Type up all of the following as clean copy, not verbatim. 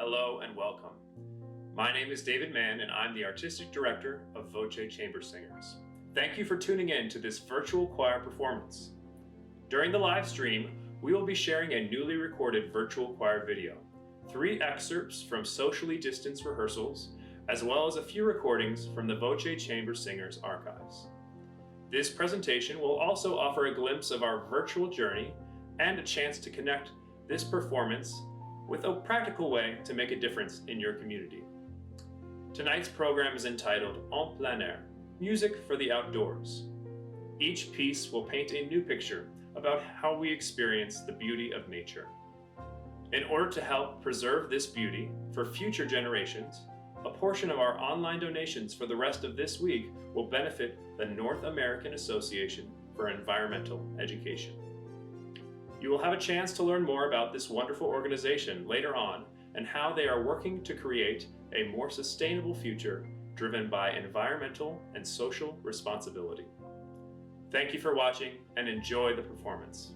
Hello and welcome. My name is David Mann and I'm the Artistic Director of Voce Chamber Singers. Thank you for tuning in to this virtual choir performance. During the live stream, we will be sharing a newly recorded virtual choir video, 3 excerpts from socially distanced rehearsals, as well as a few recordings from the Voce Chamber Singers archives. This presentation will also offer a glimpse of our virtual journey and a chance to connect this performance with a practical way to make a difference in your community. Tonight's program is entitled Plein, Music for the Outdoors. Each piece will paint a new picture about how we experience the beauty of nature. In order to help preserve this beauty for future generations, a portion of our online donations for the rest of this week will benefit the North American Association for Environmental Education. You will have a chance to learn more about this wonderful organization later on and how they are working to create a more sustainable future driven by environmental and social responsibility. Thank you for watching and enjoy the performance.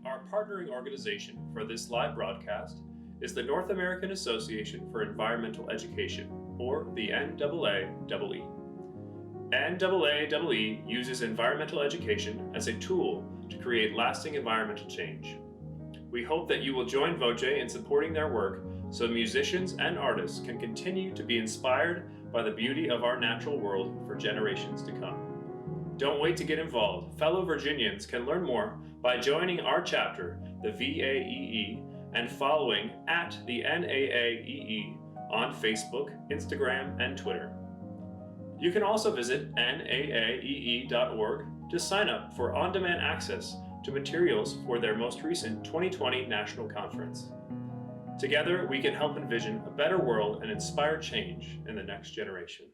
Our partnering organization for this live broadcast is the North American Association for Environmental Education, or the NAAEE. NAAEE uses environmental education as a tool to create lasting environmental change. We hope that you will join Voce in supporting their work so musicians and artists can continue to be inspired by the beauty of our natural world for generations to come. Don't wait to get involved. Fellow Virginians can learn more by joining our chapter, the VAEE, and following at the NAAEE on Facebook, Instagram, and Twitter. You can also visit naaee.org to sign up for on-demand access to materials for their most recent 2020 National Conference. Together, we can help envision a better world and inspire change in the next generation.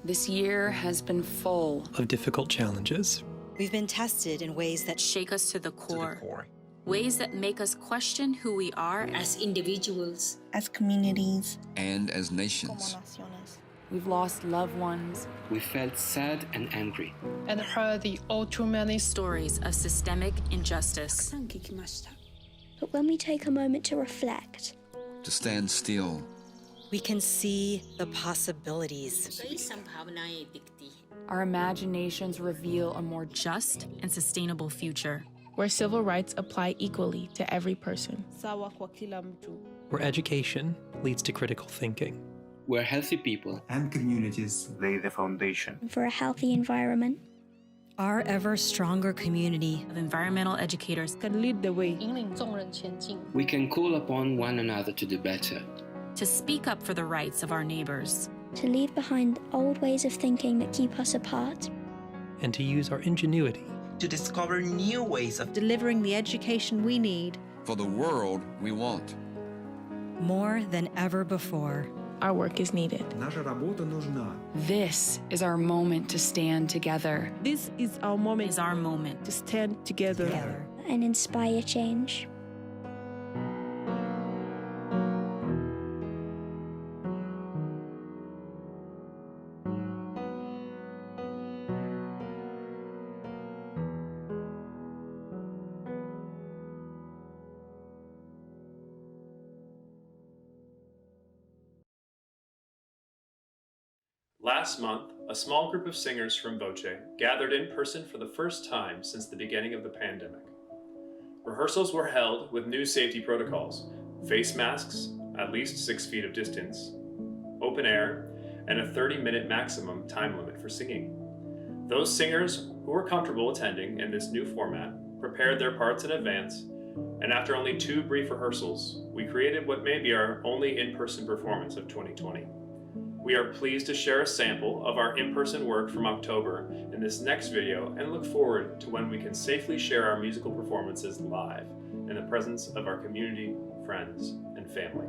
This year has been full of difficult challenges. We've been tested in ways that shake us to the core. Ways that make us question who we are as individuals, as communities, and as nations. We've lost loved ones. We felt sad and angry. And heard the all too many stories of systemic injustice. But when we take a moment to reflect, to stand still, we can see the possibilities. Our imaginations reveal a more just and sustainable future, where civil rights apply equally to every person. Where education leads to critical thinking. Where healthy people and communities lay the foundation for a healthy environment. Our ever stronger community of environmental educators can lead the way. We can call upon one another to do better. To speak up for the rights of our neighbors. To leave behind old ways of thinking that keep us apart. And to use our ingenuity to discover new ways of delivering the education we need for the world we want. More than ever before. Our work is needed. This is our moment to stand together. This is our moment. To stand together. And inspire change. Last month, a small group of singers from Voce gathered in person for the first time since the beginning of the pandemic. Rehearsals were held with new safety protocols, face masks, at least 6 feet of distance, open air, and a 30-minute maximum time limit for singing. Those singers who were comfortable attending in this new format prepared their parts in advance, and after only 2 brief rehearsals, we created what may be our only in-person performance of 2020. We are pleased to share a sample of our in-person work from October in this next video and look forward to when we can safely share our musical performances live in the presence of our community, friends, and family.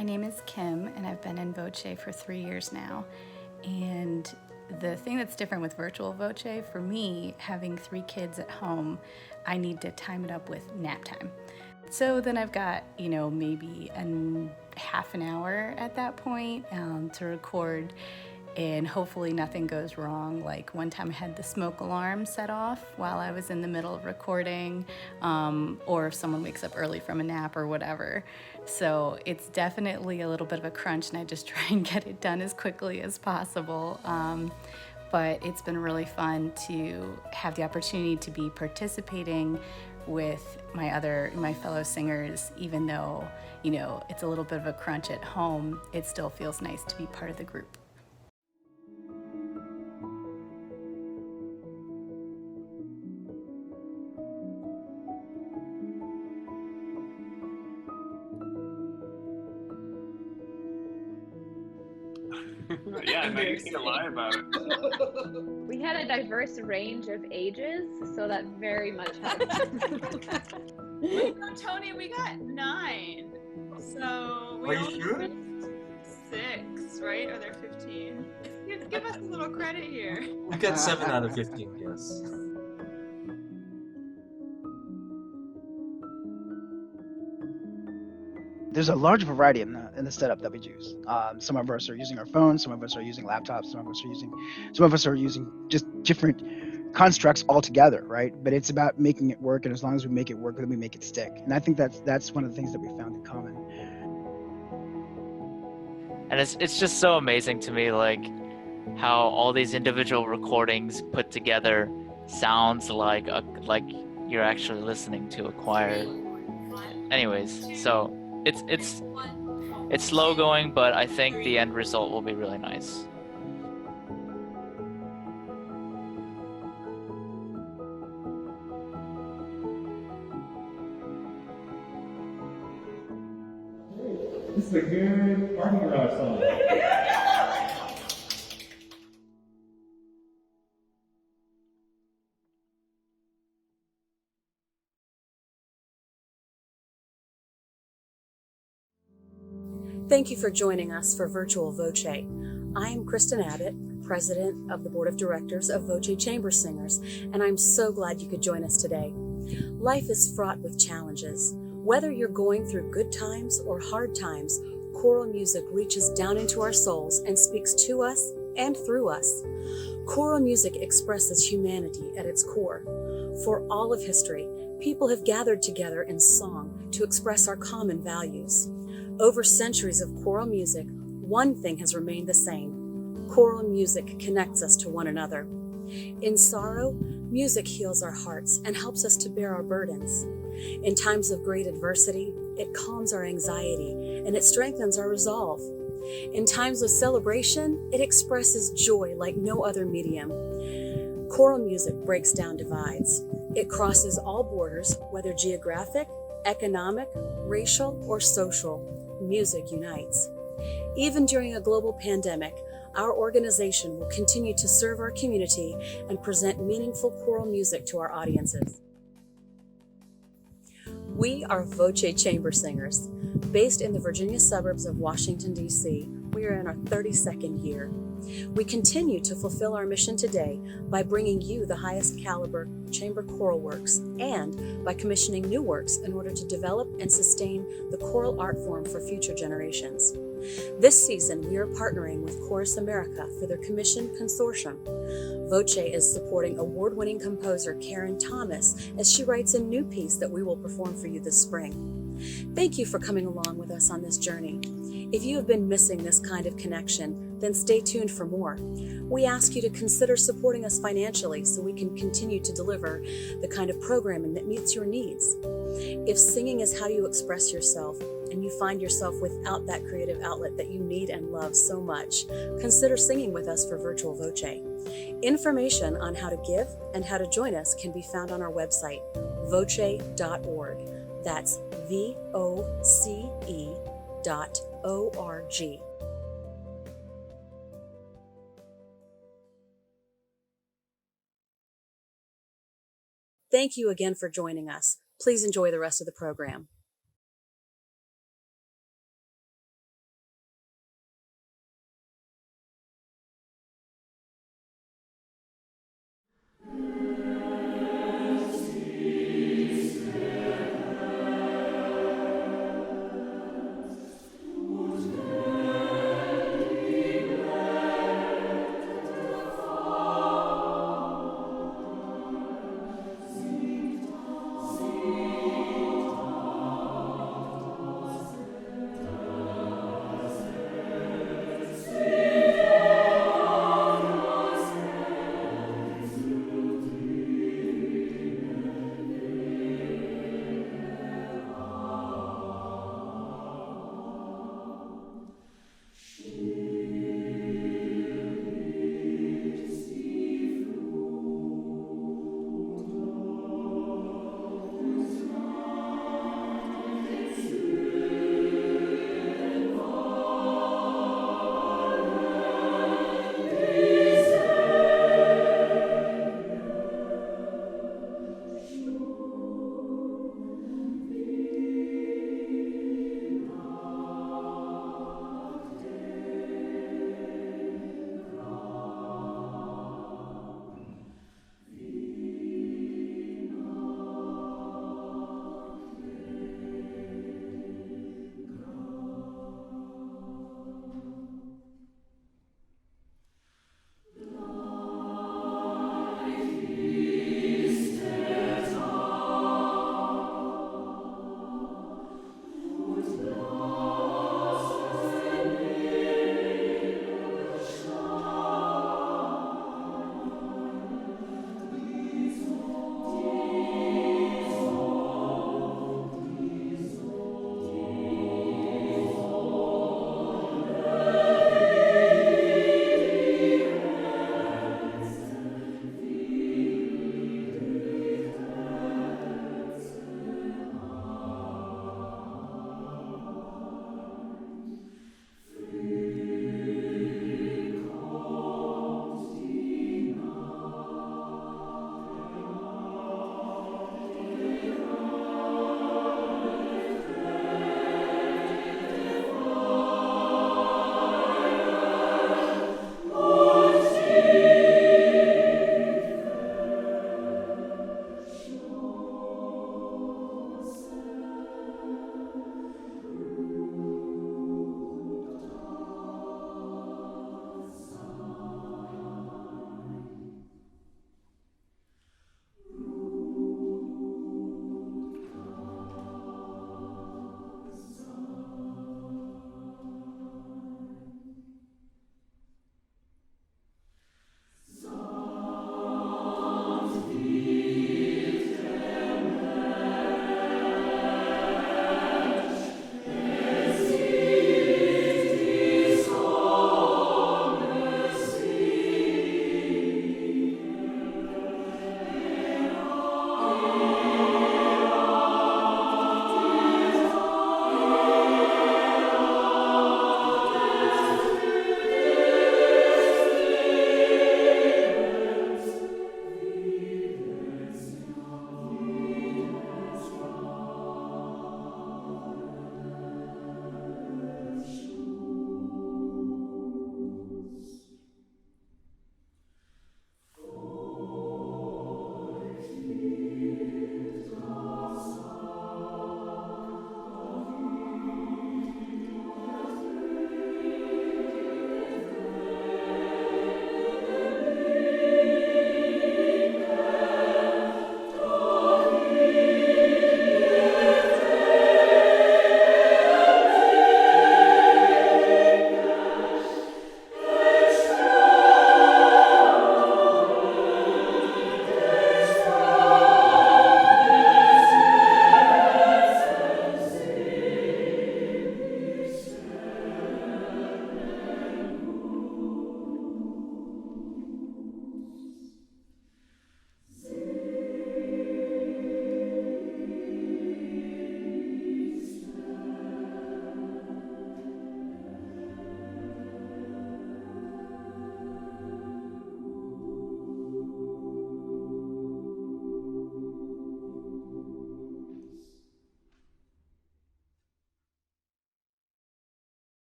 My name is Kim, and I've been in Voce for 3 years now. And the thing that's different with virtual Voce, for me, having 3 kids at home, I need to time it up with nap time. So then I've got, maybe half an hour at that point to record, and hopefully nothing goes wrong. Like one time I had the smoke alarm set off while I was in the middle of recording, or if someone wakes up early from a nap or whatever. So it's definitely a little bit of a crunch, and I just try and get it done as quickly as possible. But it's been really fun to have the opportunity to be participating with my fellow singers. Even though, it's a little bit of a crunch at home, it still feels nice to be part of the group. Yeah, no, you can't lie about it. We had a diverse range of ages, so that very much helped. Tony, we got 9. So we Are you sure? 6, right? Or they're 15. Give us a little credit here. We got 7 out of 15, yes. There's a large variety in the setup that we use. Some of us are using our phones, some of us are using laptops, some of us are using just different constructs altogether, right? But it's about making it work, and as long as we make it work, then we make it stick. And I think that's one of the things that we found in common. And it's just so amazing to me, like how all these individual recordings put together sounds like you're actually listening to a choir. Anyways, so it's slow going, but I think the end result will be really nice. This is a good party garage song. Thank you for joining us for Virtual Voce. I am Kristen Abbott, President of the Board of Directors of Voce Chamber Singers, and I'm so glad you could join us today. Life is fraught with challenges. Whether you're going through good times or hard times, choral music reaches down into our souls and speaks to us and through us. Choral music expresses humanity at its core. For all of history, people have gathered together in song to express our common values. Over centuries of choral music, one thing has remained the same. Choral music connects us to one another. In sorrow, music heals our hearts and helps us to bear our burdens. In times of great adversity, it calms our anxiety and it strengthens our resolve. In times of celebration, it expresses joy like no other medium. Choral music breaks down divides. It crosses all borders, whether geographic, economic, racial, or social. Music unites. Even during a global pandemic, our organization will continue to serve our community and present meaningful choral music to our audiences. We are Voce Chamber Singers. Based in the Virginia suburbs of Washington, D.C., we are in our 32nd year. We continue to fulfill our mission today by bringing you the highest caliber chamber choral works and by commissioning new works in order to develop and sustain the choral art form for future generations. This season, we are partnering with Chorus America for their commission consortium. Voce is supporting award-winning composer Karen Thomas as she writes a new piece that we will perform for you this spring. Thank you for coming along with us on this journey. If you have been missing this kind of connection, then stay tuned for more. We ask you to consider supporting us financially so we can continue to deliver the kind of programming that meets your needs. If singing is how you express yourself and you find yourself without that creative outlet that you need and love so much, consider singing with us for Virtual Voce. Information on how to give and how to join us can be found on our website, voce.org. That's VOCE.org. Thank you again for joining us. Please enjoy the rest of the program.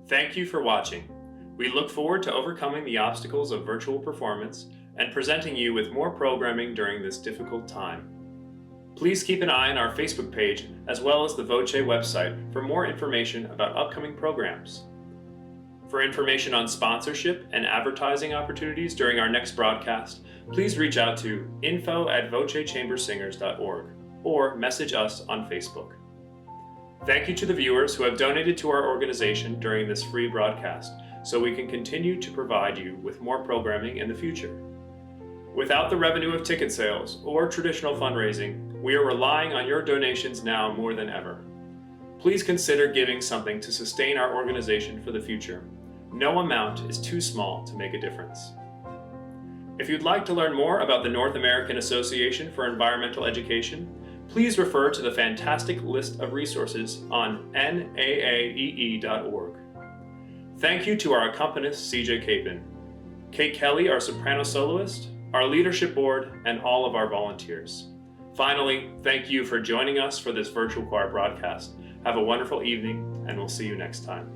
Thank you for watching. We look forward to overcoming the obstacles of virtual performance and presenting you with more programming during this difficult time. Please keep an eye on our Facebook page as well as the Voce website for more information about upcoming programs. For information on sponsorship and advertising opportunities during our next broadcast, please reach out to info@vocechambersingers.org or message us on Facebook. Thank you to the viewers who have donated to our organization during this free broadcast, so we can continue to provide you with more programming in the future. Without the revenue of ticket sales or traditional fundraising, we are relying on your donations now more than ever. Please consider giving something to sustain our organization for the future. No amount is too small to make a difference. If you'd like to learn more about the North American Association for Environmental Education, please refer to the fantastic list of resources on naaee.org. Thank you to our accompanist, CJ Capon, Kate Kelly, our soprano soloist, our leadership board, and all of our volunteers. Finally, thank you for joining us for this virtual choir broadcast. Have a wonderful evening, and we'll see you next time.